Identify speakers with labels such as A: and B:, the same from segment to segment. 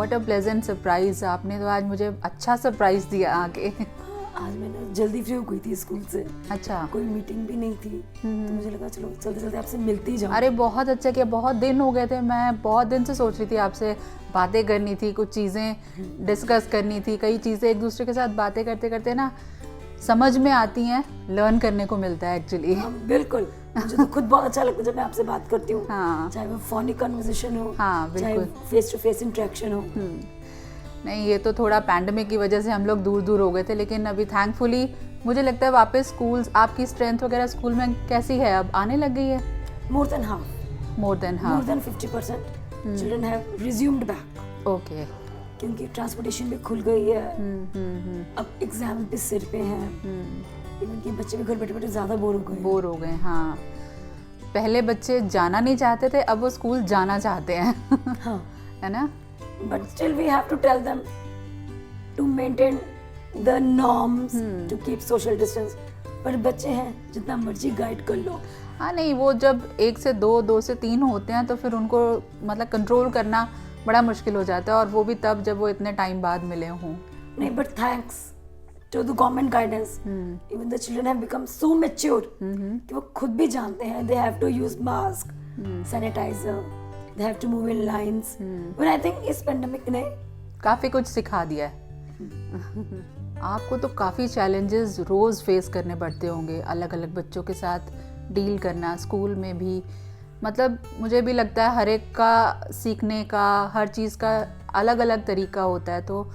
A: What a pleasant surprise, आपने तो आज मुझे अच्छा सरप्राइज दिया आके।
B: आज मैं ना जल्दी फ्री हो गई थी स्कूल से,
A: अच्छा।
B: कोई मीटिंग भी नहीं थी, तो मुझे लगा चलो चलते चलते आपसे मिलती जाऊं।
A: अरे बहुत अच्छा किया, बहुत दिन हो गए थे, मैं बहुत दिन से सोच रही थी आपसे बातें करनी थी, कुछ चीज़ें डिस्कस करनी थी, कई चीज़ें एक दूसरे के साथ बातें करते करते ना समझ में आती हैं, लर्न करने को मिलता है एक्चुअली।
B: हाँ बिल्कुल, मुझे तो खुद बहुत अच्छा लगता है जब मैं आपसे बात करती हूँ।
A: हाँ।
B: चाहे वो फोनिक कन्वर्सेशन हो,
A: हाँ,
B: चाहे
A: बिल्कुल।
B: फेस टू फेस इंटरेक्शन हो।
A: नहीं, ये तो थोड़ा पैंडमिक की वजह से हम लोग दूर दूर हो गए थे, लेकिन अभी थैंकफुली मुझे लगता है वापस स्कूल, आपकी स्ट्रेंथ वगैरह स्कूल में कैसी है, अब आने लग गई है?
B: More than half,
A: more than
B: more than 50% children have resumed back.
A: Okay.
B: क्योंकि ट्रांसपोर्टेशन भी खुल गई है, अब एग्जाम भी सिर पे हैं, इवन कि बच्चे भी घर बैठे बैठे ज़्यादा बोर हो गए।
A: हाँ, पहले बच्चे जाना नहीं चाहते थे, अब वो स्कूल जाना चाहते हैं।
B: हाँ,
A: है ना?
B: but still we have to tell them to maintain the norms, to keep social distance. पर बच्चे हैं, जितना मर्जी गाइड कर लो।
A: हाँ, नहीं, वो जब 1 से 2, 2 से 3 होते हैं तो फिर उनको मतलब कंट्रोल करना बड़ा मुश्किल हो जाता है, और वो भी तब जब वो इतने टाइम बाद मिले हों।
B: नहीं, but thanks to the government guidance, even the children have become so mature कि वो खुद भी जानते हैं they have to use mask, sanitizer, they have to move in lines. But I think इस pandemic ने
A: काफ़ी कुछ सिखा दिया है। आपको तो काफ़ी चैलेंजेस रोज़ फेस करने पड़ते होंगे, अलग अलग बच्चों के साथ डील करना, स्कूल में भी, मतलब मुझे भी लगता है हर एक का सीखने का, हर चीज़ का अलग अलग तरीका होता है, तो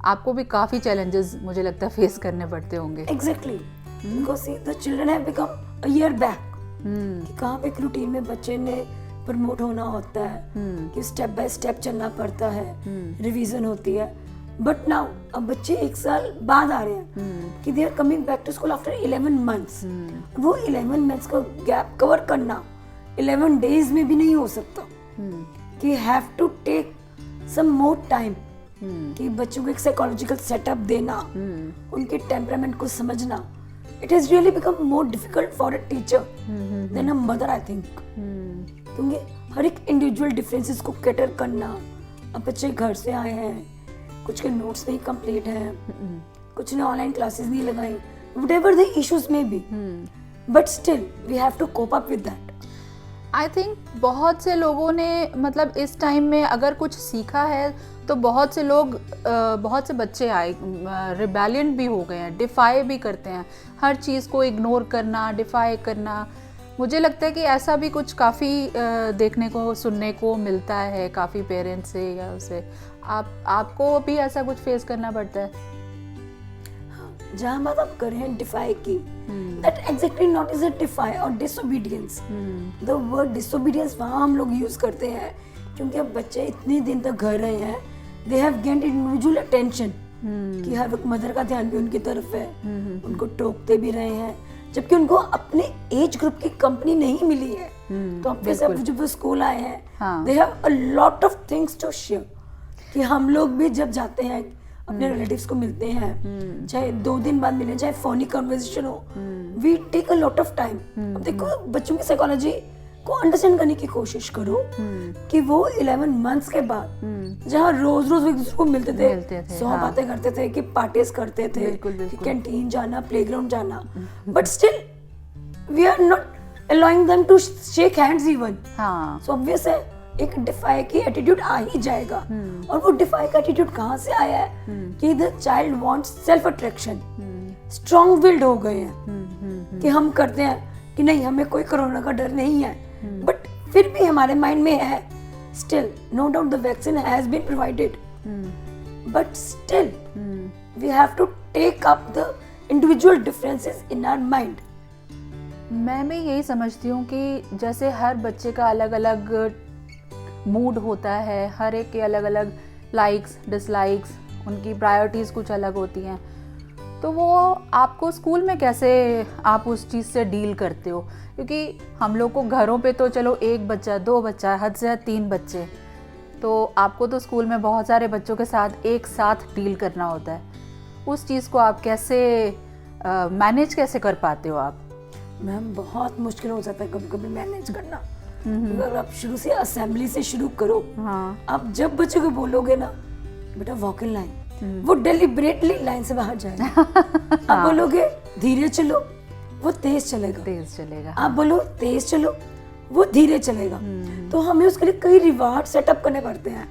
A: आपको भी काफ़ी चैलेंजेस मुझे लगता है फेस करने पड़ते होंगे।
B: exactly because see the children have become a year back कि कहाँ पे एक रूटीन में बच्चे ने प्रमोट होना होता है, कि स्टेप बाय स्टेप चलना पड़ता है, रिवीजन होती है। बट नाउ अब बच्चे 1 साल बाद आ रहे हैं कि they are coming back to school after 11 months। वो 11 months का गैप कवर करना 11 days में भी नहीं हो सकता, कि have to take some more time, कि बच्चों को एक साइकोलॉजिकल सेटअप देना, उनके टेम्परामेंट को समझना। It has really become more difficult for a teacher than a mother, I think, क्योंकि हर एक इंडिविजुअल डिफरेंसेस को कैटर करना। अब बच्चे घर से आए हैं, कुछ के नोट्स नहीं कंप्लीट हैं, कुछ ने ऑनलाइन क्लासेस नहीं लगाई, whatever the issues may be, but still we have to cope up with that.
A: I think बहुत से लोगों ने मतलब इस टाइम में अगर कुछ सीखा है तो बहुत से लोग, बहुत से बच्चे आए रिबेलियंट भी हो गए हैं, डिफाई भी करते हैं, हर चीज़ को इग्नोर करना, डिफाई करना। मुझे लगता है कि ऐसा भी कुछ काफ़ी देखने को, सुनने को मिलता है काफ़ी पेरेंट्स से या उससे। आपको भी ऐसा कुछ फेस करना पड़ता है?
B: जहाँ बात आप कर रहे हैं डिफाई की, that exactly not is a defy or disobedience. The word disobedience वहाँ हम लोग यूज करते हैं क्योंकि अब बच्चे इतने दिन तक घर रहे हैं, they have gained individual attention, कि हर वक्त मदर का ध्यान भी उनकी तरफ है, उनको टोकते भी रहे हैं, जबकि उनको अपने एज ग्रुप की कंपनी नहीं मिली है। तो अब जैसे जब वो स्कूल आए हैं, they have a lot of things to share, कि हम लोग भी जब जाते हैं अपने रिलेटिव्स को मिलते हैं, चाहे 2 दिन बाद मिले, चाहे फोनी कन्वर्सेशन हो, we take a lot of time. अब देखो बच्चों की साइकोलॉजी को अंडरस्टैंड करने की कोशिश करो, कि वो 11 months के बाद जहाँ रोज रोज एक दूसरे को मिलते थे, 100 बातें करते थे, कि पार्टीज करते थे, कि कैंटीन जाना, प्लेग्राउंड जाना, but still we are not allowing them to shake hands even. So obvious है एक डिफाई की एटीट्यूड आ ही जाएगा। और वो डिफाई का एटीट्यूड कहाँ से आया है, कि the child wants self attraction, strong willed हो गए हैं, कि हम करते हैं कि नहीं हमें कोई कोरोना का डर नहीं है, बट फिर भी हमारे माइंड में है still, no doubt the vaccine has been provided, but still we have to take up the individual differences in our mind.
A: मैं भी यही समझती हूँ कि जैसे हर बच्चे का अलग अलग मूड होता है, हर एक के अलग अलग लाइक्स डिसलाइक्स, उनकी प्रायोरिटीज़ कुछ अलग होती हैं, तो वो आपको स्कूल में कैसे आप उस चीज़ से डील करते हो? क्योंकि हम लोग को घरों पे तो चलो 1 बच्चा 2 बच्चा, हद से हद 3 बच्चे, तो आपको तो स्कूल में बहुत सारे बच्चों के साथ एक साथ डील करना होता है। उस चीज़ को आप कैसे मैनेज कैसे कर पाते हो आप?
B: मैम बहुत मुश्किल हो जाता है कभी कभी मैनेज करना। अगर आप शुरू से असेंबली से शुरू करो, आप जब बच्चों को बोलोगे ना बेटा वॉक इन लाइन, वो डेलिबरेटली लाइन से बाहर जाएगा। आप बोलोगे धीरे चलो, वो तेज चलेगा। आप बोलो तेज चलो, वो धीरे चलेगा। तो हमें उसके लिए कई रिवार्ड सेटअप करने पड़ते हैं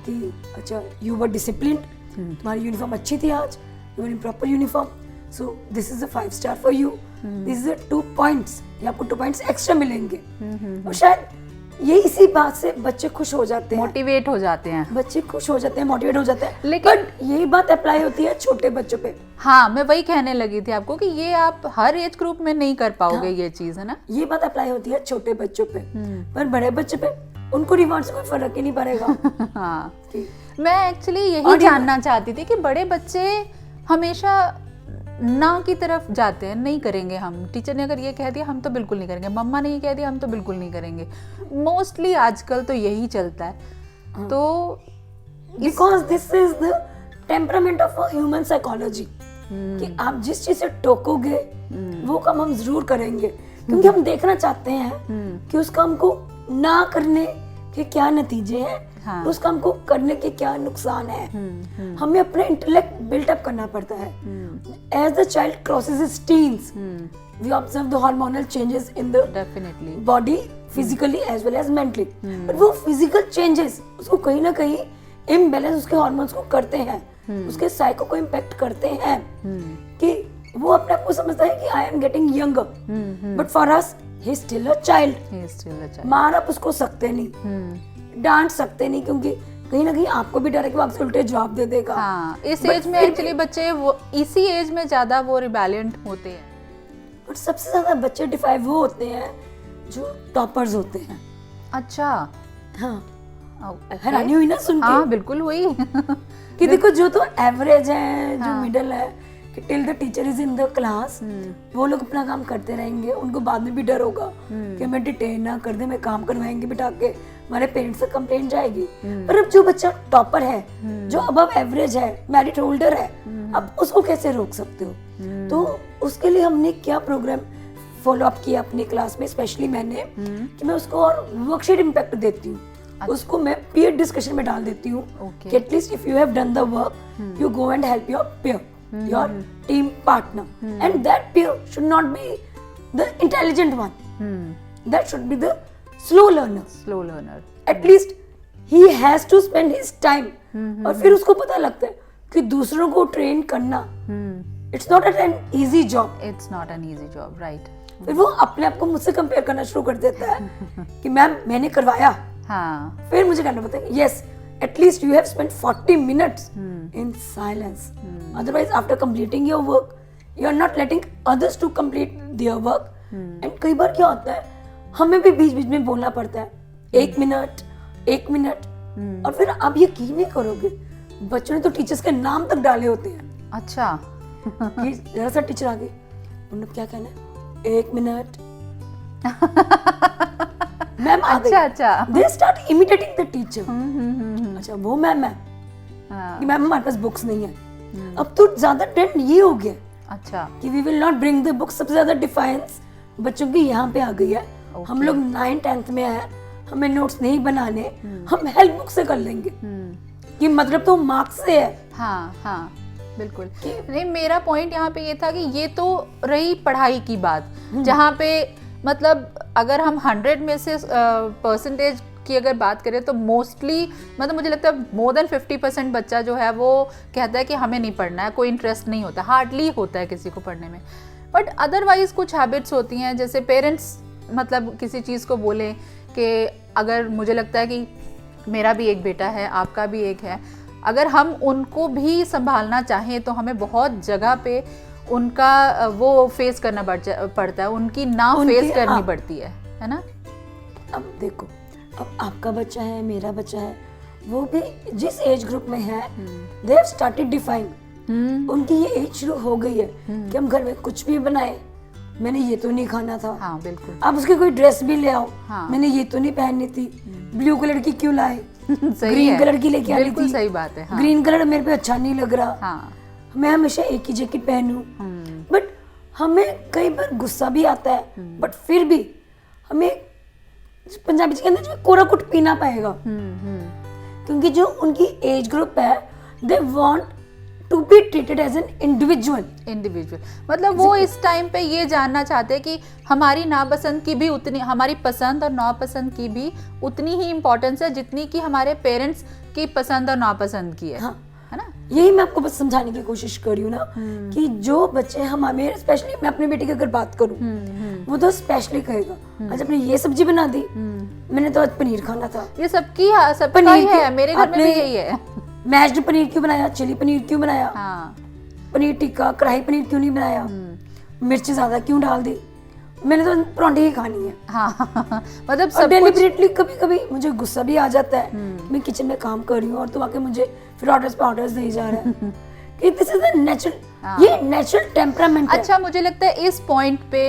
B: कि अच्छा यू वर डिसिप्लिन्ड, तुम्हारी यूनिफॉर्म अच्छी थी आज, you were in proper uniform, so this is a 5 star for you, this is 2 points, या आपको 2 पॉइंट्स एक्स्ट्रा मिलेंगे। और शायद ये इसी बात से बच्चे खुश हो जाते हैं,
A: मोटिवेट हो जाते हैं,
B: बच्चे खुश हो जाते हैं, मोटिवेट हो जाते हैं।
A: लेकिन
B: यही बात अप्लाई होती है छोटे बच्चों पे।
A: हाँ, मैं वही कहने लगी थी आपको कि ये आप हर एज ग्रुप में नहीं कर पाओगे। ये चीज है ना,
B: ये बात अप्लाई होती है छोटे बच्चों पे, पर बड़े बच्चे पे उनको रिवार्ड से कोई फर्क ही नहीं पड़ेगा।
A: हाँ, मैं एक्चुअली यही जानना चाहती थी कि बड़े बच्चे हमेशा ना की तरफ जाते हैं, नहीं करेंगे हम, टीचर ने अगर ये कह दिया हम तो बिल्कुल नहीं करेंगे, मम्मा ने ये कह दिया हम तो बिल्कुल नहीं करेंगे, मोस्टली आजकल तो यही चलता है। तो
B: because this is the temperament of human psychology, कि आप जिस चीज से टोकोगे वो काम हम जरूर करेंगे, क्योंकि हम देखना चाहते हैं कि उस काम को ना करने के क्या नतीजे हैं,
A: हाँ।
B: उस काम को करने के क्या नुकसान है। हमें अपना इंटेलेक्ट बिल्टअप करना पड़ता है। As the child crosses his teens, we observe the hormonal changes in the
A: definitely
B: body, physically as well as mentally. But वो फिजिकल चेंजेस उसको कहीं ना कहीं इम्बैलेंस उसके हार्मोन्स को करते हैं, उसके साइको को इम्पैक्ट करते हैं, कि वो अपने आप को समझता है कि I am getting younger, but for us he is still a child. मार आप उसको सकते नहीं, डांट सकते नहीं, क्योंकि कहीं ना कहीं आपको भी डर है कि वो आपसे उल्टे जवाब दे देगा।
A: हाँ, इस एज में एक्चुअली बच्चे वो इसी एज में ज्यादा वो रिबेलिएंट होते हैं।
B: और सबसे ज्यादा बच्चे डिफाई वो होते हैं जो टॉपर्स होते हैं।
A: अच्छा,
B: हाँ,
A: okay.
B: हैरानी हुई ना सुन के?
A: हाँ, बिल्कुल हुई।
B: कि देखो जो तो एवरेज है, जो मिडिल है, कि till the teacher is in the class, वो लोग अपना काम करते रहेंगे, उनको बाद में भी डर होगा कि हमें डिटेन ना कर दे, मैं काम करवाएंगे बिठा के, हमारे पेरेंट्स से कंप्लेंट जाएगी। पर अब जो बच्चा टॉपर है, जो अबव एवरेज है, मेरिट होल्डर है, अब उसको कैसे रोक सकते हो? तो उसके लिए हमने क्या प्रोग्राम फॉलो अप किया अपनी क्लास में, स्पेशली मैंने, कि मैं उसको और वर्कशीट इम्पैक्ट देती हूँ। उसको मैं पीयर डिस्कशन में डाल देती हूँ कि at least if you have done the work, you go and help your pair, your team partner, and that peer should not be the intelligent one, that should be the slow learner. At least he has to spend his time, और फिर उसको पता लगता है कि दूसरों को train करना it's not an easy job,
A: right?
B: फिर वो अपने आप को मुझसे कंपेयर करना शुरू कर देता है कि मैम मैंने करवाया,
A: हाँ,
B: फिर मुझे कहना पड़ता है yes, at least you have spent 40 minutes in silence. Otherwise, after completing your work, you are not letting others to complete their work. And कई बार क्या होता है, हमें भी बीच बीच में बोलना पड़ता है, 1 मिनट, और फिर आप यकीन नहीं करोगे, बच्चों ने तो टीचर्स के नाम तक डाले होते हैं।
A: अच्छा।
B: कि जरा सा टीचर आगे, उन्होंने क्या कहना है, 1 मिनट। मैम आ गई।
A: अच्छा।
B: They start imitating the teacher. अच्छा वो मैम है कि मैम हमारे पास बुक्स नहीं है। अब तो ज्यादा ट्रेंड ये हो गया,
A: अच्छा,
B: कि we will not bring the books. सबसे ज्यादा डिफाइंस बच्चों की यहाँ पे आ गई है। हम लोग 9th-10th में है, हमें नोट्स नहीं बनाने, हम हेल्प बुक से कर लेंगे, कि मतलब तो मार्क्स से है।
A: हाँ, बिल्कुल। नहीं, मेरा पॉइंट यहाँ पे ये था कि ये तो रही पढ़ाई की बात, जहाँ पे मतलब अगर हम 100 में से परसेंटेज की अगर बात करें तो मोस्टली मतलब मुझे लगता है मोर देन 50% बच्चा जो है वो कहता है कि हमें नहीं पढ़ना है, कोई इंटरेस्ट नहीं होता, हार्डली होता है किसी को पढ़ने में। बट अदरवाइज कुछ हैबिट्स होती हैं, जैसे पेरेंट्स मतलब किसी चीज़ को बोलें कि अगर मुझे लगता है कि मेरा भी एक बेटा है, आपका भी एक है, अगर हम उनको भी संभालना चाहें तो हमें बहुत जगह पे उनका वो फेस करना पड़ता है, उनकी ना फेस करनी पड़ती है ना।
B: अब देखो, अब आपका बच्चा है, मेरा बच्चा है, वो भी जिस एज ग्रुप में है, दे हैव स्टार्टेड डिफाइंग, उनकी ये एज शुरू हो गई है कि हम घर में कुछ भी बनाए, मैंने ये तो नहीं खाना था।
A: हाँ, बिल्कुल।
B: आप उसकी कोई ड्रेस भी ले आओ, हाँ, मैंने ये तो नहीं पहननी थी, ब्लू कलर की क्यों लाए, ग्रीन कलर की लेके आई थी,
A: सही बात है। हाँ।
B: ग्रीन कलर मेरे पे अच्छा नहीं लग रहा,
A: हाँ,
B: मैं हमेशा एक ही जैकेट पहनूं। बट हमें कई बार गुस्सा भी आता है, बट फिर भी हमें पंजाबी जी कहते हैं कोरा कुट पीना पड़ेगा, क्योंकि जो उनकी एज ग्रुप है they want to be treated as an individual.
A: मतलब वो इस टाइम पे ये जानना चाहते हैं कि हमारी नापसंद की भी उतनी, हमारी पसंद और नापसंद की भी उतनी ही इम्पोर्टेंस है जितनी कि हमारे पेरेंट्स की पसंद और नापसंद की है।
B: हाँ,
A: है ना?
B: यही मैं आपको बस समझाने की कोशिश कर रही हूँ ना कि जो बच्चे हमारे, स्पेशली मैं अपनी बेटी की अगर बात करूँ, वो तो स्पेशली कहेगा आज आपने ये सब्जी बना दी, मैंने तो आज पनीर खाना था।
A: ये सबका ही है, मेरे घर में भी यही है।
B: मैश्ड पनीर क्यों बनाया, चिली पनीर क्यों बनाया,
A: हाँ,
B: पनीर टिक्का कढ़ाई पनीर क्यों नहीं बनाया, मिर्च ज्यादा क्यों डाल दी, मैंने तो परांठे ही खानी है।
A: हाँ मतलब
B: और डेलिबरेटली कभी कभी मुझे गुस्सा भी आ जाता है, मैं किचन में काम कर रही हूँ और तुम आके मुझे फिर ऑर्डर्स दे जा रहा है कि दिस इज द नेचुरल, ये नेचुरल टेम्परामेंट है।
A: अच्छा, मुझे लगता है इस पॉइंट पे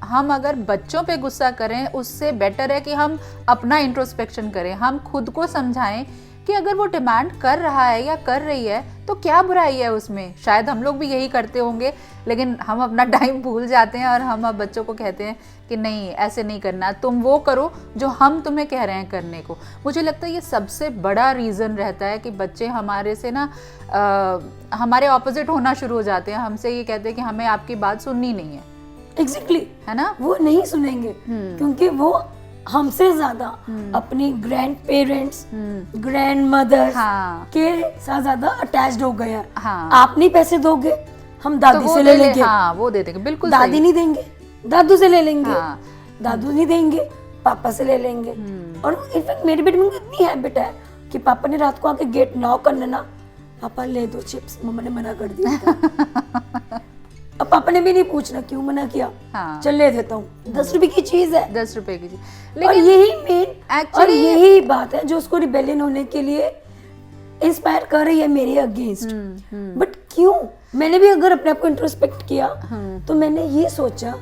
A: हम अगर बच्चों पे गुस्सा करें उससे बेटर है कि हम अपना इंट्रोस्पेक्शन करें, हम खुद को समझाएं कि अगर वो डिमांड कर रहा है या कर रही है तो क्या बुराई है उसमें। शायद हम लोग भी यही करते होंगे, लेकिन हम अपना टाइम भूल जाते हैं और हम अब बच्चों को कहते हैं कि नहीं ऐसे नहीं करना, तुम वो करो जो हम तुम्हें कह रहे हैं करने को। मुझे लगता है ये सबसे बड़ा रीज़न रहता है कि बच्चे हमारे से ना हमारे ऑपोजिट होना शुरू हो जाते हैं, हमसे ये कहते हैं कि हमें आपकी बात सुननी नहीं है।
B: एग्जैक्टली,
A: है ना?
B: वो नहीं सुनेंगे क्योंकि वो हमसे ज्यादा अपनी ग्रैंड पेरेंट्स, ग्रैंड मदर के साथ ज्यादा अटैच्ड हो गए हैं।
A: हाँ।
B: आप नहीं पैसे दोगे, हम दादी से ले लेंगे।
A: हाँ, वो दे देंगे, बिल्कुल
B: दादी नहीं देंगे, दादू से ले लेंगे।
A: हाँ।
B: दादू नहीं देंगे, पापा से ले लेंगे। और इनफैक्ट मेरे बेटे में इतनी हैबिट है कि पापा ने रात को आके गेट नॉक करना ना, पापा ले दो चिप्स, मम्मा ने मना कर दिया। अब पापा ने भी नहीं पूछना क्यों मना किया।
A: हाँ।
B: चल ले देता हूँ, 10 रुपए की चीज है,
A: 10 रुपए की चीज।
B: और यही मेन और यही बात है जो उसको रिबेलियन होने के लिए इंस्पायर कर रही है मेरे अगेंस्ट। बट क्यों? मैंने भी अगर अपने आप को इंट्रोस्पेक्ट किया तो मैंने ये सोचा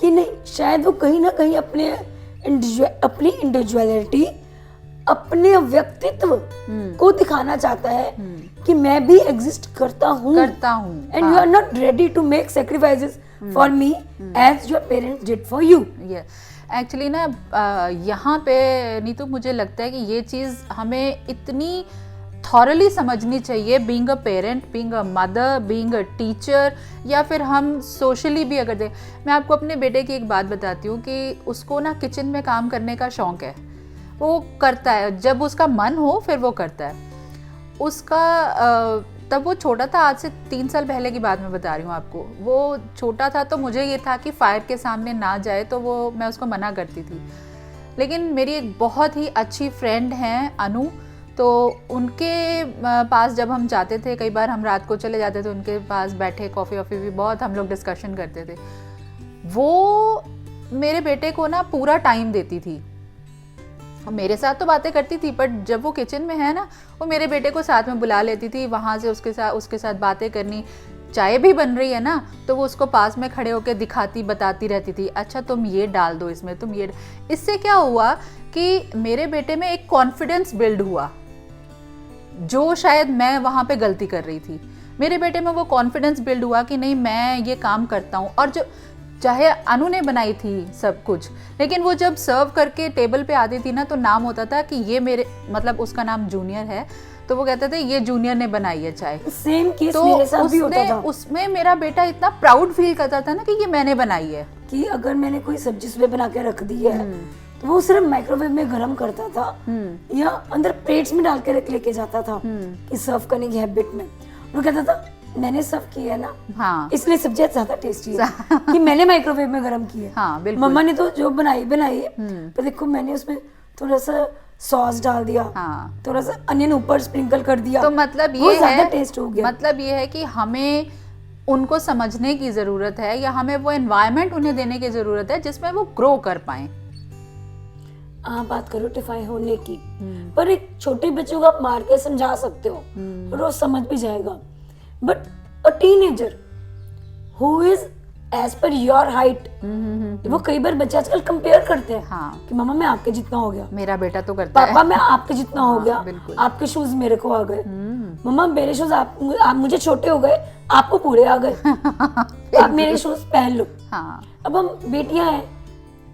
B: कि नहीं, शायद वो कहीं ना कहीं अपनी इंडिविजुअलिटी, अपने व्यक्तित्व को दिखाना चाहता है कि मैं भी एग्जिस्ट करता हूँ and you are not ready to make sacrifices for me as your parents did for you.
A: Actually ना यहाँ पे नीतू मुझे लगता है कि ये चीज़ हमें इतनी थॉरली समझनी चाहिए, being a parent, being a mother, being a teacher, या फिर हम सोशली भी अगर दें। मैं आपको अपने बेटे की एक बात बताती हूँ कि उसको ना किचन में काम करने का शौक़ है, वो करता है जब उसका मन हो, फिर वो करता है। उसका तब वो छोटा था, आज से 3 साल पहले की बात मैं बता रही हूँ आपको। वो छोटा था तो मुझे ये था कि फायर के सामने ना जाए, तो वो मैं उसको मना करती थी। लेकिन मेरी एक बहुत ही अच्छी फ्रेंड हैं अनु, तो उनके पास जब हम जाते थे, कई बार हम रात को चले जाते थे उनके पास, बैठे कॉफ़ी वॉफ़ी भी बहुत हम लोग डिस्कशन करते थे। वो मेरे बेटे को ना पूरा टाइम देती थी, मेरे साथ तो बातें करती थी, बट जब वो किचन में है ना, वो मेरे बेटे को साथ में बुला लेती थी, वहाँ से उसके साथ बातें करनी। चाय भी बन रही है ना, तो वो उसको पास में खड़े होकर दिखाती, बताती रहती थी, अच्छा तुम ये डाल दो इसमें, तुम ये। इससे क्या हुआ कि मेरे बेटे में एक कॉन्फिडेंस बिल्ड हुआ, जो शायद मैं वहाँ पे गलती कर रही थी। मेरे बेटे में वो कॉन्फिडेंस बिल्ड हुआ कि नहीं, मैं ये काम करता हूँ। और जो चाहे अनु ने बनाई थी सब कुछ, लेकिन वो जब सर्व करके टेबल पे आती थी ना, तो नाम होता था कि ये मेरे, मतलब उसका नाम जूनियर है, तो वो कहते थे ये जूनियर ने बनाई है चाय।
B: सेम केस
A: तो
B: मेरे साथ भी होता था।
A: उसमें मेरा बेटा इतना प्राउड फील करता था ना कि ये मैंने बनाई है।
B: कि अगर मैंने कोई सब्जी सुबह बना के रख दी है तो वो सिर्फ माइक्रोवेव में गर्म करता था या अंदर प्लेट्स में डाल के लेके जाता था कि सर्व करने की हैबिट में। वो कहता था मैंने सर्व किया है ना,
A: हाँ,
B: इसलिए सब्जी ज्यादा टेस्टी है कि मैंने माइक्रोवेव में गर्म की है।
A: हाँ, बिल्कुल।
B: मम्मा ने तो जो बनाई है, पर देखो मैंने उसमें थोड़ा सा सॉस डाल दिया,
A: हाँ,
B: थोड़ा सा अनियन ऊपर स्प्रिंकल कर दिया,
A: तो मतलब
B: वो
A: ये
B: ज्यादा
A: है,
B: टेस्ट हो गया।
A: मतलब ये है कि हमें उनको समझने की जरूरत है, या हमें वो एनवायरनमेंट उन्हें देने की जरूरत है जिसमें वो ग्रो कर पाए।
B: आप बात करो टिफाई होने की, पर एक छोटे बच्चों को आप मार के समझा सकते हो और वो समझ भी जाएगा। But a teenager who is as per your height, वो कई बार बच्चे आजकल कंपेयर करते हैं,
A: हाँ,
B: कि मामा मैं आपके जितना हो गया,
A: मेरा बेटा तो करता है,
B: पापा मैं आपके जितना हो गया,
A: बिल्कुल।
B: आपके शूज मेरे को आ गए, मम्मा मेरे शूज आप मुझे छोटे हो गए, आपको पूरे आ गए, आप मेरे शूज पहन लो।
A: हाँ,
B: अब हम बेटियां हैं,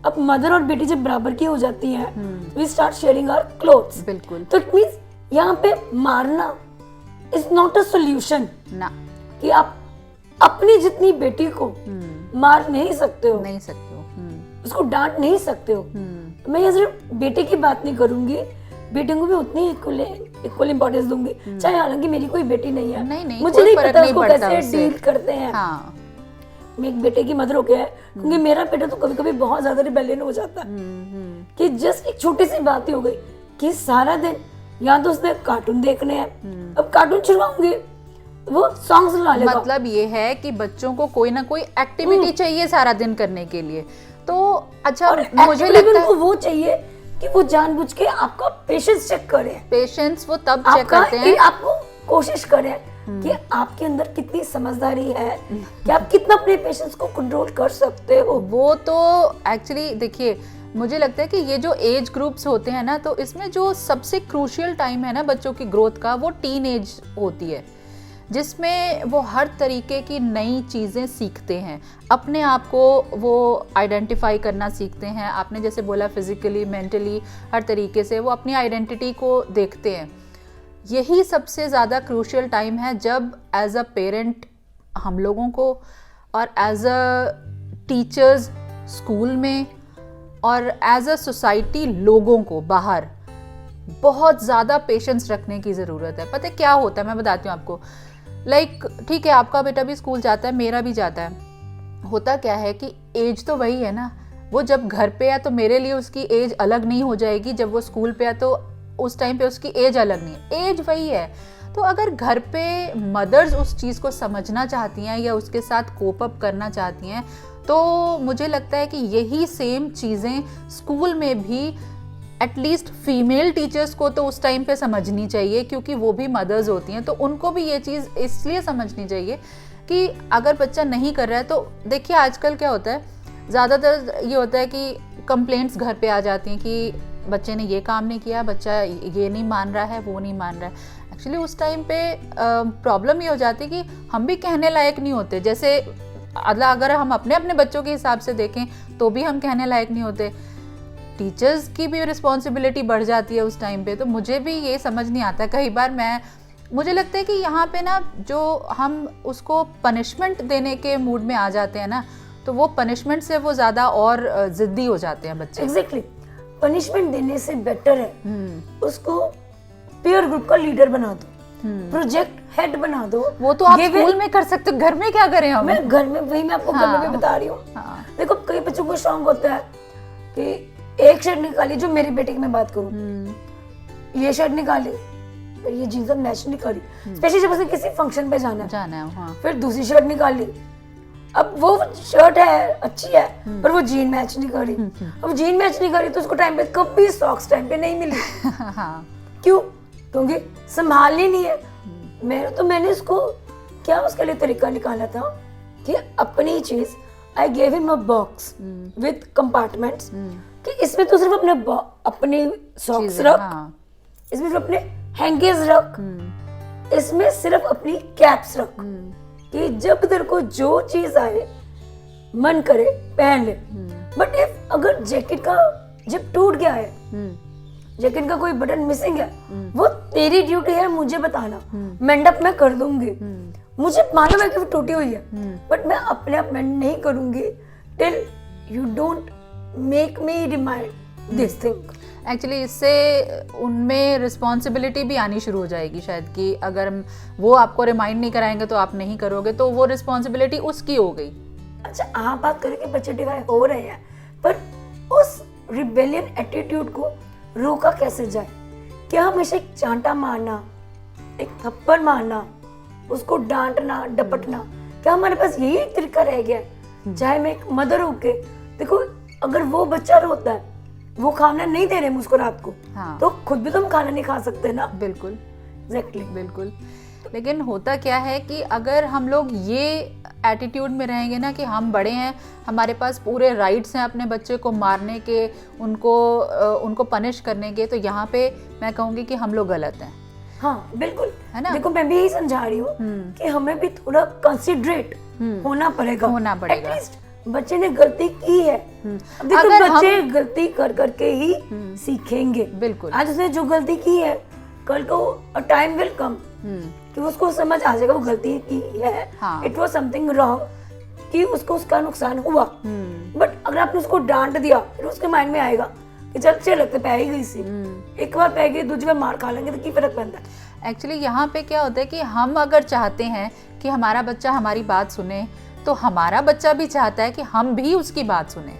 B: अब मदर और बेटी जब बराबर की हो जाती हैं, we start sharing our clothes.
A: बिल्कुल।
B: तो इट मींस यहाँ पे मारना इज नॉट अ सोल्यूशन
A: ना,
B: कि आप अपनी जितनी बेटी को मार नहीं सकते हो,
A: नहीं सकते हो।
B: उसको डांट नहीं सकते हो। मैं ये सिर्फ बेटे की बात नहीं करूंगी, बेटे को भी उतनी इक्वल इंपॉर्टेंस दूंगी, चाहे हालांकि मेरी कोई बेटी नहीं है,
A: नहीं,
B: मुझे
A: कोई
B: नहीं
A: फर्क
B: पता
A: नहीं
B: उसको
A: पड़ता
B: कैसे
A: उससे।
B: डील करते हैं।
A: हाँ।
B: मैं एक बेटे की मदर होके है, क्योंकि मेरा बेटा तो कभी कभी बहुत ज्यादा रिबेलियन हो जाता है कि जस्ट एक छोटी सी बात ही हो गई कि सारा दिन या तो उसने कार्टून देखने हैं, अब कार्टून चलवाऊंगी वो सॉन्ग्स ला लेगा।
A: मतलब ये है कि बच्चों को कोई ना कोई एक्टिविटी चाहिए सारा दिन करने के लिए। तो अच्छा,
B: और
A: मुझे लगता है
B: उनको वो चाहिए कि वो जानबूझ के आपका पेशेंस चेक करे,
A: पेशेंस वो तब चेक करते हैं,
B: आपको कोशिश करें कि आपके अंदर कितनी समझदारी है, कि आप कितना अपने पेशेंस को कंट्रोल कर सकते हो।
A: वो तो एक्चुअली देखिए, मुझे लगता है कि ये जो एज ग्रुप्स होते हैं ना, तो इसमें जो सबसे क्रूशियल टाइम है ना बच्चों की ग्रोथ का, वो टीन एज होती है, जिसमें वो हर तरीके की नई चीज़ें सीखते हैं, अपने आप को वो आइडेंटिफाई करना सीखते हैं। आपने जैसे बोला फिजिकली, मेंटली, हर तरीके से वो अपनी आइडेंटिटी को देखते हैं। यही सबसे ज़्यादा क्रूशियल टाइम है जब एज अ पेरेंट हम लोगों को और एज अ टीचर्स स्कूल में और एज अ सोसाइटी लोगों को बाहर बहुत ज़्यादा पेशेंस रखने की ज़रूरत है। पता है क्या होता है, मैं बताती हूँ आपको। ठीक है, आपका बेटा भी स्कूल जाता है, मेरा भी जाता है। होता क्या है कि एज तो वही है ना, वो जब घर पे है तो मेरे लिए उसकी एज अलग नहीं हो जाएगी, जब वो स्कूल पे है तो उस टाइम पे उसकी एज अलग नहीं है, एज वही है। तो अगर घर पे मदर्स उस चीज़ को समझना चाहती हैं या उसके साथ कोप अप करना चाहती हैं, तो मुझे लगता है कि यही सेम चीज़ें स्कूल में भी एटलीस्ट फीमेल टीचर्स को तो उस टाइम पे समझनी चाहिए, क्योंकि वो भी मदर्स होती हैं, तो उनको भी ये चीज़ इसलिए समझनी चाहिए कि अगर बच्चा नहीं कर रहा है तो देखिए आजकल क्या होता है, ज़्यादातर ये होता है कि कंप्लेंट्स घर पे आ जाती हैं कि बच्चे ने ये काम नहीं किया, बच्चा ये नहीं मान रहा है, वो नहीं मान रहा है। एक्चुअली उस टाइम पे प्रॉब्लम ये हो जाती है कि हम भी कहने लायक नहीं होते। जैसे अगर हम अपने अपने बच्चों के हिसाब से देखें तो भी हम कहने लायक नहीं होते, टीचर्स की भी रिस्पॉन्सिबिलिटी बढ़ जाती है उस टाइम पे। तो मुझे भी ये समझ नहीं आता, कई बार मुझे लगता है कि यहाँ पे ना जो हम उसको पनिशमेंट देने के मूड में आ जाते हैं ना, तो वो पनिशमेंट से वो ज़्यादा और ज़िद्दी हो जाते हैं बच्चे।
B: एग्जैक्टली, पनिशमेंट देने से बेटर है उसको पीयर ग्रुप का लीडर बना दो, प्रोजेक्ट हेड बना दो।
A: वो तो आप स्कूल में कर सकते हो, घर में क्या करें हम?
B: मैं घर में वही मैं आपको घर में भी बता रही हूँ। देखो कई बच्चों को शौक होता है कि एक शर्ट निकाली, जो मेरे बेटे की मैं बात करूँ, ये शर्ट निकाली, ये जीन्स मैच नहीं करी, स्पेशली जब उसे किसी फंक्शन पे जाना है, हाँ। फिर दूसरी शर्ट निकाली, अब वो शर्ट है अच्छी है पर वो जीन मैच नहीं करी, अब जीन मैच नहीं करी तो उसको टाइम पे कभी सॉक्स टाइम पे नहीं मिली। क्यों? क्योंकि संभालनी नहीं है। मैंने इसको क्या उसके लिए तरीका निकाला था कि अपनी चीज, I gave him a box with compartments, कि इसमें तो सिर्फ अपने सॉक्स रख, इसमें सिर्फ अपने हैंगर्स रख, इसमें सिर्फ अपनी कैप्स रख, कि जब तेरे को जो चीज आए मन करे पहन ले। बट इफ अगर जैकेट का जिप टूट गया है, जैकेट का कोई बटन मिसिंग है, वो तेरी ड्यूटी है मुझे बताना, मेंड मैं कर दूंगी। मुझे मालूम है कि वो टूटी हुई है, बट मैं अपने आप मेंड नहीं करूंगी till you don't make me remind this thing.
A: Actually इससे उनमें रिस्पॉन्सिबिलिटी भी आनी शुरू हो जाएगी शायद, कि अगर वो आपको रिमाइंड नहीं कराएंगे तो आप नहीं करोगे, तो वो रिस्पॉन्सिबिलिटी उसकी हो गई।
B: अच्छा, आप बात करें कि बच्चे डिवाइ हो रहे हैं, पर उस रिबेलियन एटीट्यूड को रोका कैसे जाए? क्या हमेशा एक चांटा मारना, एक थप्पड़ मारना, उसको डांटना डपटना, क्या हमारे पास यही एक तरीका रह गया है? चाहे मैं एक मदर होके, देखो अगर वो बच्चा रोता है, वो खाना नहीं दे रहे हम उसको रात को,
A: हाँ।
B: तो खुद भी तो हम खाना नहीं खा सकते ना।
A: बिल्कुल,
B: एग्जैक्टली,
A: बिल्कुल। लेकिन होता क्या है कि अगर हम लोग ये एटीट्यूड में रहेंगे ना कि हम बड़े हैं, हमारे पास पूरे राइट्स हैं अपने बच्चे को मारने के, उनको पनिश करने के, तो यहाँ पे मैं कहूँगी कि हम लोग गलत हैं।
B: हाँ बिल्कुल,
A: है ना?
B: देखो मैं भी यही समझा रही हूँ कि हमें भी थोड़ा कंसिडरेट होना पड़ेगा। एटलीस्ट बच्चे ने गलती की है, देखो
A: अगर
B: बच्चे गलती कर करके ही सीखेंगे।
A: बिल्कुल,
B: आज उसने जो गलती की है, कल को अ टाइम विल कम कि उसको समझ आ जाएगा वो गलती की है,
A: हाँ।
B: इट वाज समथिंग रॉन्ग, कि उसको उसका नुकसान हुआ। बट अगर आपने उसको डांट दिया फिर उसके माइंड में आएगा कि चल अच्छे लगते पै गई सी, एक बार पै गई दूसरी बार मार खा लेंगे तो की फर्क पड़ता है।
A: एक्चुअली यहाँ पे क्या होता है कि हम अगर चाहते हैं कि हमारा बच्चा हमारी बात सुने, तो हमारा बच्चा भी चाहता है कि हम भी उसकी बात सुने।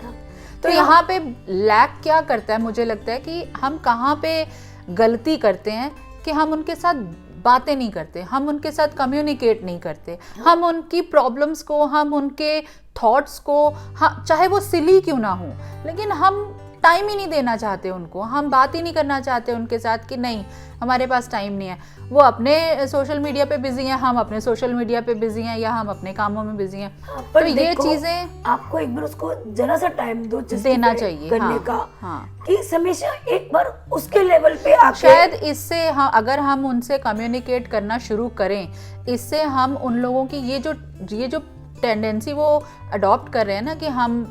A: तो यहाँ पे लैक क्या करता है, मुझे लगता है कि हम कहाँ पे गलती करते हैं कि हम उनके साथ बातें नहीं करते, हम उनके साथ कम्युनिकेट नहीं करते, हम उनकी प्रॉब्लम्स को, हम उनके थॉट्स को, हाँ चाहे वो सिली क्यों ना हो, लेकिन हम टाइम ही नहीं देना चाहते उनको, हम बात ही नहीं करना चाहते उनके साथ कि नहीं हमारे पास टाइम नहीं है। वो अपने सोशल मीडिया पे बिजी हैं, हम अपने सोशल मीडिया पे बिजी हैं, या हम अपने कामों में बिजी हैं।
B: पर
A: तो ये चीजें
B: आपको एक बार उसको जरा सा टाइम दो
A: देना चाहिए
B: करने
A: हाँ,
B: का,
A: हाँ।
B: कि हमेशा एक बार उसके लेवल पे आके
A: शायद इससे हाँ, अगर हम उनसे कम्युनिकेट करना शुरू करें, इससे हम उन लोगों की ये जो टेंडेंसी वो अडॉप्ट कर रहे हैं ना कि हम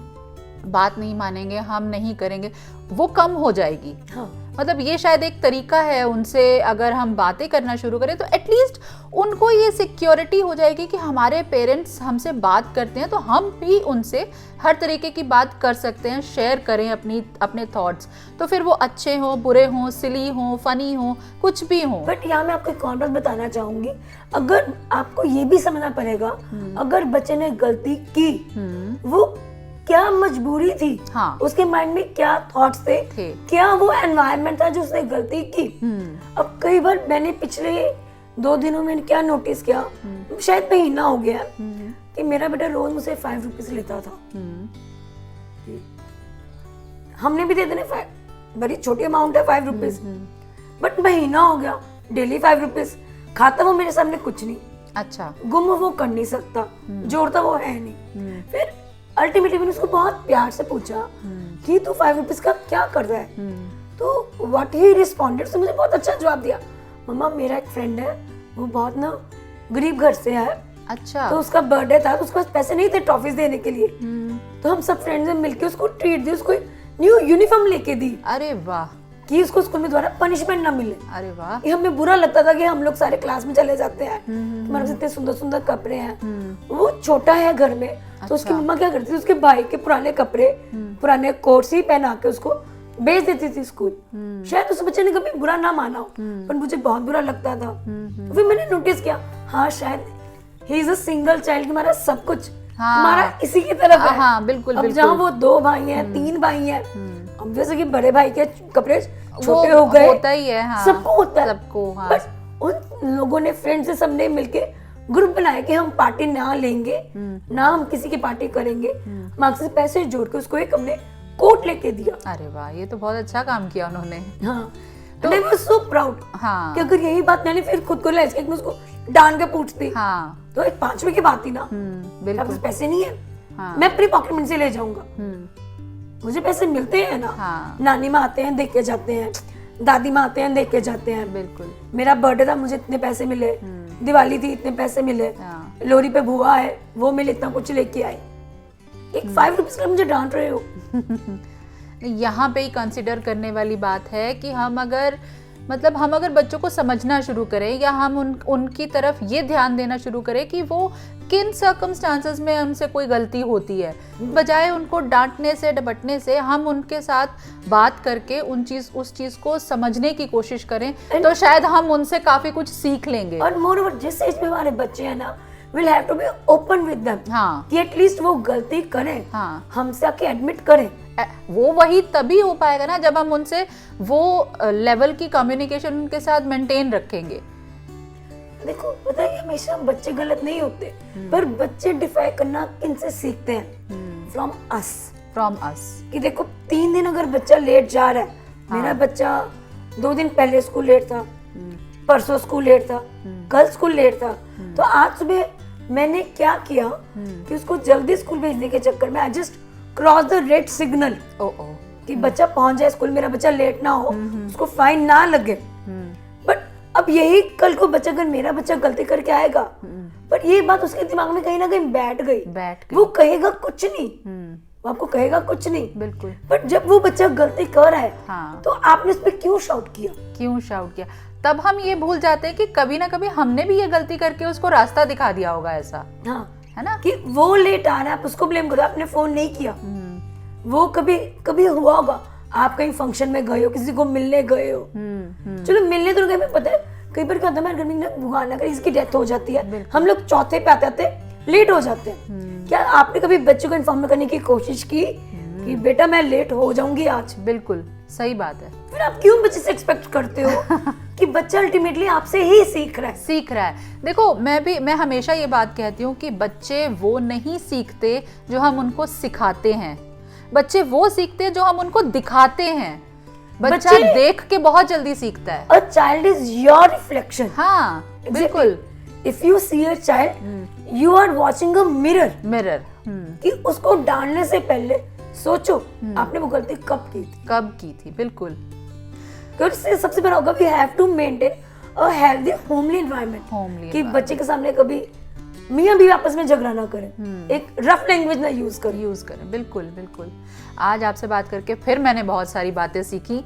A: बात नहीं मानेंगे, हम नहीं करेंगे, वो कम हो जाएगी।
B: हाँ।
A: मतलब ये शायद एक तरीका है, उनसे अगर हम बातें करना शुरू करें तो एटलीस्ट उनको ये सिक्योरिटी हो जाएगी कि हमारे पेरेंट्स हमसे बात करते हैं तो हम भी उनसे हर तरीके की बात कर सकते हैं, शेयर करें अपने थॉट्स। तो फिर वो अच्छे हों, बुरे हों, सिली हों, फनी हों, कुछ भी हों।
B: बट यहाँ मैं आपको एक और बात बताना चाहूंगी, अगर आपको ये भी समझना पड़ेगा अगर बच्चे ने गलती की, वो क्या मजबूरी थी,
A: हाँ।
B: उसके माइंड में क्या थॉट्स थे, क्या वो एनवायरनमेंट था जो उसने गलती की। अब कई बार मैंने पिछले 2 दिनों में क्या नोटिस किया, शायद महीना हो गया कि मेरा बेटा रोज मुझसे 5 रुपीज लेता था। हमने भी दे देने, बड़ी छोटी अमाउंट है 5 रुपीज, बट महीना हो गया डेली 5 रुपीज खाता वो मेरे सामने कुछ नहीं।
A: अच्छा।
B: गुम वो कर नहीं सकता, जोड़ता वो है नहीं। फिर अल्टीमेटली मैंने उसको बहुत प्यार से पूछा कि तू 5 रुपीज का क्या कर रहा है, तो व्हाट ही रिस्पॉन्डेड, उसने मुझे बहुत अच्छा जवाब दिया, मम्मा मेरा एक फ्रेंड है वो बहुत ना गरीब घर से है,
A: अच्छा,
B: तो उसका बर्थडे था तो उसके पास पैसे नहीं थे टॉफीज देने के लिए, तो हम सब फ्रेंड्स ने मिलके उसको ट्रीट दी, उसको न्यू यूनिफॉर्म लेके दी।
A: अरे वाह,
B: कि उसको स्कूल में दोबारा पनिशमेंट ना मिले।
A: अरे वाह।
B: ये हमें बुरा लगता था कि हम लोग सारे क्लास में चले जाते हैं, हमारे पास इतने सुंदर सुंदर कपड़े हैं, वो छोटा है घर में, तो उसकी मम्मा क्या करती थी, उसके भाई के पुराने कपड़े, पुराने कोट्स ही पहना के उसको भेज देती थी स्कूल। शायद उस बच्चे ने कभी बुरा ना माना हो, पर मुझे बहुत बुरा लगता था। तो फिर मैंने नोटिस किया, हाँ शायद he is a single child, हमारा सब कुछ हमारा इसी की तरफ है।
A: हाँ, बिल्कुल,
B: अब जहाँ वो 2 भाई हैं, 3 भाई हैं, अब जैसे कि बड़े भाई के कपड़े छोटे हो गए,
A: होता ही है, हाँ,
B: सबको होता है,
A: सबको, हाँ।
B: बट उन लोगों ने फ्रेंड्स से सबने मिलके ग्रुप बनाया कि हम पार्टी ना लेंगे, ना हम किसी की पार्टी करेंगे, मार्क्स से पैसे जोड़ के उसको एक हमने कोट लेके दिया।
A: अरे वाह, ये तो बहुत अच्छा काम किया उन्होंने।
B: हाँ, तो आई वाज सो प्राउड
A: हाँ,
B: कि अगर यही बात मैंने फिर खुद को रियलाइज किया कि मैं उसको डांट के पूछती,
A: हाँ,
B: तो एक 5 रुपए की बात थी ना,
A: बिल्कुल,
B: पैसे नहीं है,
A: हाँ,
B: मैं अपनी पॉकेट मनी से ले जाऊंगा, मुझे पैसे मिलते हैं ना,
A: हाँ,
B: नानी माँ आते हैं देख के जाते हैं, दादी माँ आते हैं देख के जाते हैं,
A: बिल्कुल,
B: मेरा बर्थडे था मुझे इतने पैसे मिले, दिवाली थी इतने पैसे मिले,
A: हाँ,
B: लोरी पे बुआ है वो मिले इतना कुछ लेके आई, एक 5 रुपीज का मुझे डांट रहे हो।
A: यहाँ पे ही कंसिडर करने वाली बात है कि हम अगर बच्चों को समझना शुरू करें, या हम उनकी तरफ ये ध्यान देना शुरू करें कि वो किन सर्कमस्टांसेस में उनसे कोई गलती होती है, बजाय उनको डांटने से डपटने से हम उनके साथ बात करके उस चीज को समझने की कोशिश करें, तो शायद हम उनसे काफी कुछ सीख लेंगे।
B: और मोरओवर जिस एज में हमारे बच्चे हैं ना, we'll have to be open with them,
A: हाँ,
B: कि एटलीस्ट वो गलती करें,
A: हाँ,
B: हमसे आके एडमिट करें।
A: वो वही तभी हो पाएगा ना जब हम उनसे वो लेवल की कम्युनिकेशन उनके साथ मेंटेन रखेंगे।
B: देखो पता है हमेशा बच्चे गलत नहीं होते, पर बच्चे डिफाई करना किनसे सीखते हैं, फ्रॉम अस। कि देखो 3 दिन अगर बच्चा लेट जा रहा है, मेरा बच्चा 2 दिन पहले स्कूल लेट था, परसों स्कूल लेट था, कल स्कूल लेट था, तो आज सुबह मैंने क्या किया कि उसको जल्दी स्कूल भेजने के चक्कर में I just cross the red signal, कि बच्चा पहुंच जाए स्कूल, मेरा बच्चा लेट ना हो, उसको फाइन ना लगे। बट अब यही कल को बच्चा, अगर मेरा बच्चा गलती करके आएगा, पर ये बात उसके दिमाग में कहीं ना कहीं बैठ गई, वो कहेगा कुछ नहीं, वो आपको कहेगा कुछ नहीं,
A: बिल्कुल।
B: बट जब वो बच्चा गलती कर रहा है
A: हाँ,
B: तो आपने उस पर क्यों शाउट किया?
A: क्यों शाउट किया? तब हम ये भूल जाते हैं कि कभी ना कभी हमने भी ये गलती करके उसको रास्ता दिखा दिया होगा, ऐसा
B: हाँ,
A: है ना।
B: कि वो लेट आ रहा है, आप उसको ब्लेम करो, आपने फोन नहीं किया। वो कभी कभी हुआ होगा, आप कहीं फंक्शन में गए हो, किसी को मिलने गए हो, चलो मिलने तो गए, मैं पता है कई बार क्या होता है, हमारे घर में भगवान ना करे इसकी डेथ हो जाती है, हम लोग चौथे पे आते आते लेट हो जाते हैं। क्या आपने कभी बच्चों को इन्फॉर्म करने की कोशिश की कि बेटा मैं लेट हो जाऊंगी आज?
A: बिल्कुल सही बात है।
B: फिर आप क्यों बच्चे से एक्सपेक्ट करते हो कि बच्चा अल्टीमेटली आपसे ही सीख रहा है?
A: देखो, मैं हमेशा ये बात कहती हूँ कि बच्चे वो नहीं सीखते जो हम उनको सिखाते हैं, बच्चे वो सीखते हैं जो हम उनको दिखाते हैं। बच्चा देख के बहुत जल्दी सीखता है।
B: A child is your reflection.
A: हाँ, बिल्कुल।
B: If you see a child, you are watching a mirror. कि उसको डालने से पहले सोचो आपने वो गलती कब की थी। बिल्कुल। क्योंकि सबसे पहला होगा we have to maintain a healthy homely environment. कि बच्चे के सामने कभी मियाँ भी आपस में झगड़ा ना करें, एक रफ लैंग्वेज ना यूज करें। बिल्कुल। आज आपसे बात करके फिर मैंने बहुत सारी बातें सीखी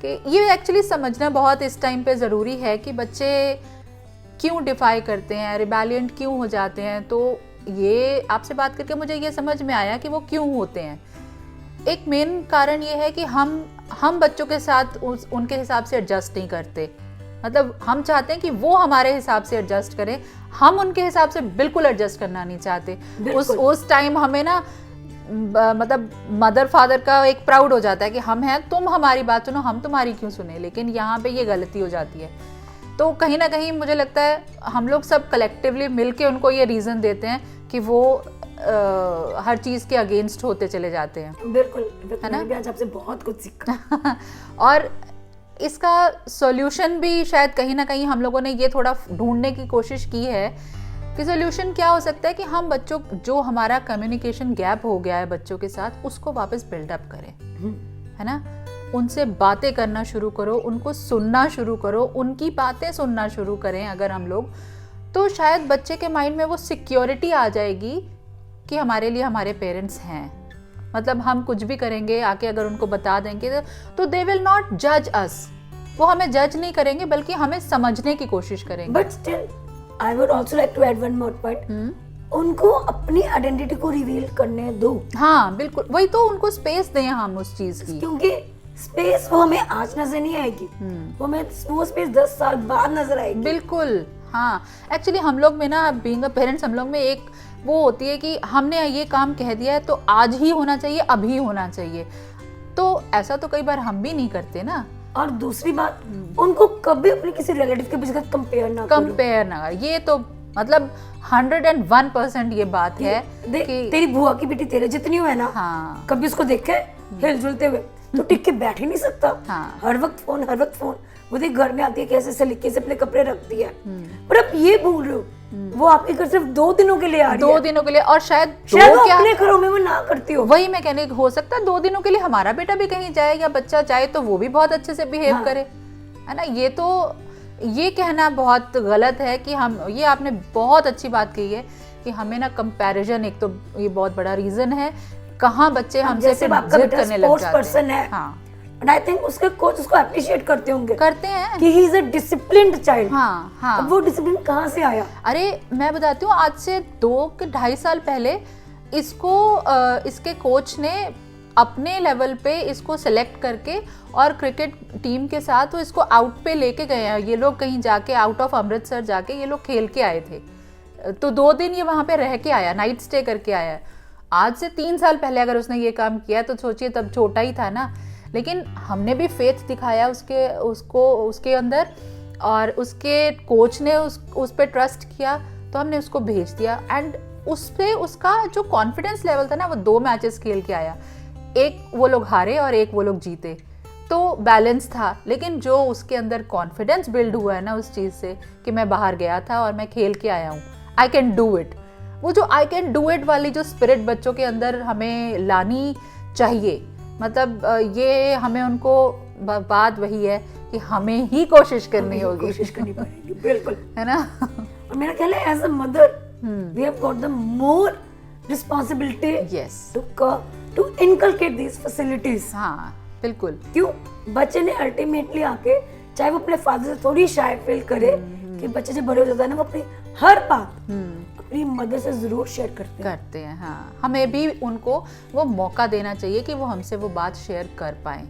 B: कि ये एक्चुअली समझना बहुत इस टाइम पे ज़रूरी है कि बच्चे क्यों डिफाई करते हैं, रिबेलियंट क्यों हो जाते हैं। तो ये आपसे बात करके मुझे ये समझ में आया कि वो क्यों होते हैं। एक मेन कारण ये है कि हम बच्चों के साथ उनके हिसाब से एडजस्ट नहीं करते। मतलब हम चाहते हैं कि वो हमारे हिसाब से एडजस्ट करें, हम उनके हिसाब से बिल्कुल एडजस्ट करना नहीं चाहते। उस टाइम हमें ना मतलब मदर फादर का एक प्राउड हो जाता है कि हम हैं, तुम हमारी बात सुनो, हम तुम्हारी क्यों सुने। लेकिन यहाँ पे ये गलती हो जाती है। तो कहीं ना कहीं मुझे लगता है हम लोग सब कलेक्टिवली मिलके उनको ये रीज़न देते हैं कि वो हर चीज़ के अगेंस्ट होते चले जाते हैं। बिल्कुल, है ना। मैं आज आपसे बहुत कुछ सीखा।
A: और इसका सॉल्यूशन भी शायद कहीं ना कहीं हम लोगों ने ये थोड़ा ढूंढने की कोशिश की है कि सॉल्यूशन क्या हो सकता है कि हम बच्चों, जो हमारा कम्युनिकेशन गैप हो गया है बच्चों के साथ, उसको वापस बिल्डअप करें, है ना। उनसे बातें करना शुरू करो, उनको सुनना शुरू करो, उनकी बातें सुनना शुरू करें अगर हम लोग, तो शायद बच्चे के माइंड में वो सिक्योरिटी आ जाएगी कि हमारे लिए हमारे पेरेंट्स हैं। मतलब हम कुछ भी करेंगे आके अगर उनको बता देंगे तो दे विल नॉट जज अस। वो हमें जज नहीं करेंगे बल्कि हमें समझने की कोशिश करेंगे।
B: But still I would also like to add one more point, उनको अपनी आइडेंटिटी को रिवील करने दो।
A: हाँ बिल्कुल, वही तो, उनको स्पेस दें हम उस चीज की,
B: क्योंकि स्पेस वो हमें आज नजर नहीं आएगी, वो हमें वो स्पेस 10 साल बाद नजर आएगी।
A: बिल्कुल। हाँ, एक्चुअली हम लोग में ना, बीइंग अ पेरेंट्स, हम लोग में एक वो होती है कि हमने ये काम कह दिया है तो आज ही होना चाहिए, अभी होना चाहिए। तो ऐसा तो कई बार हम भी नहीं करते ना।
B: और दूसरी बात, उनको कभी अपने किसी रिलेटिव के साथ कंपेयर ना करो।
A: ये तो मतलब 101% ये बात है कि
B: तेरी बुआ की बेटी तेरे जितनी हो है ना,
A: हाँ,
B: कभी उसको देखे हिलजुलते हुए तो टिक के बैठ ही नहीं सकता।
A: हाँ,
B: हर वक्त फोन। वो देख घर में आती है कैसे सलीके से अपने कपड़े रखती है, पर अब ये भूल रहे हो वो आपके घर सिर्फ 2 दिनों के लिए आ रही है।
A: 2 दिनों के लिए, और शायद
B: अपने घरों में वो ना करती हो।
A: वही मैं कहने, हो सकता है 2 दिनों के लिए हमारा बेटा भी कहीं जाए या बच्चा जाए तो वो भी बहुत अच्छे से बिहेव करे, है ना। ये कहना बहुत गलत है कि हम, ये आपने बहुत अच्छी बात कही है कि हमें ना कंपैरिजन, एक तो ये बहुत बड़ा रीजन है कहाँ बच्चे हमसे जिद करने लग जाते हैं। हाँ,
B: And I think उसके कोच उसको अप्रिशिएट करते होंगे,
A: करते हैं
B: कि he is a disciplined child।
A: हाँ।
B: अब वो डिसिप्लिन कहाँ से आया?
A: अरे मैं बताती हूँ, आज से 2-2.5 साल पहले इसको इसके कोच ने अपने लेवल पे इसको सेलेक्ट करके और क्रिकेट टीम के साथ वो इसको आउट पे लेके गए हैं। ये लोग कहीं जाके, आउट ऑफ अमृतसर जाके ये लोग खेल के आए थे। तो 2 दिन ये वहाँ पे रह के आया, नाइट स्टे करके आया। आज से 3 साल पहले अगर उसने ये काम किया तो सोचिए, तब छोटा ही था ना। लेकिन हमने भी फेथ दिखाया उसके अंदर, और उसके कोच ने उस पे ट्रस्ट किया, तो हमने उसको भेज दिया। एंड उस पे उसका जो कॉन्फिडेंस लेवल था ना, वो 2 मैचेस खेल के आया, एक वो लोग हारे और एक वो लोग जीते, तो बैलेंस था। लेकिन जो उसके अंदर कॉन्फिडेंस बिल्ड हुआ है ना उस चीज़ से, कि मैं बाहर गया था और मैं खेल के आया हूँ, आई कैन डू इट। वो जो आई कैन डू इट वाली जो स्पिरिट बच्चों के अंदर हमें लानी चाहिए। मतलब ये हमें उनको, बात वही है कि हमें ही कोशिश करनी होगी,
B: कोशिश करनी पड़ेगी। बिल्कुल,
A: है ना।
B: और मेरा ख्याल है as a mother we have got the more responsibility
A: yes
B: to inculcate these facilities.
A: हाँ बिल्कुल।
B: क्यों? बच्चे ने अल्टीमेटली आके, चाहे वो अपने फादर से थोड़ी शाय फील करे, कि बच्चे जब बड़े हो जाता है ना, वो अपनी हर बात अपनी मदर से जरूर शेयर करते हैं।
A: हाँ, हमें भी उनको वो मौका देना चाहिए कि वो हमसे वो बात शेयर कर पाए।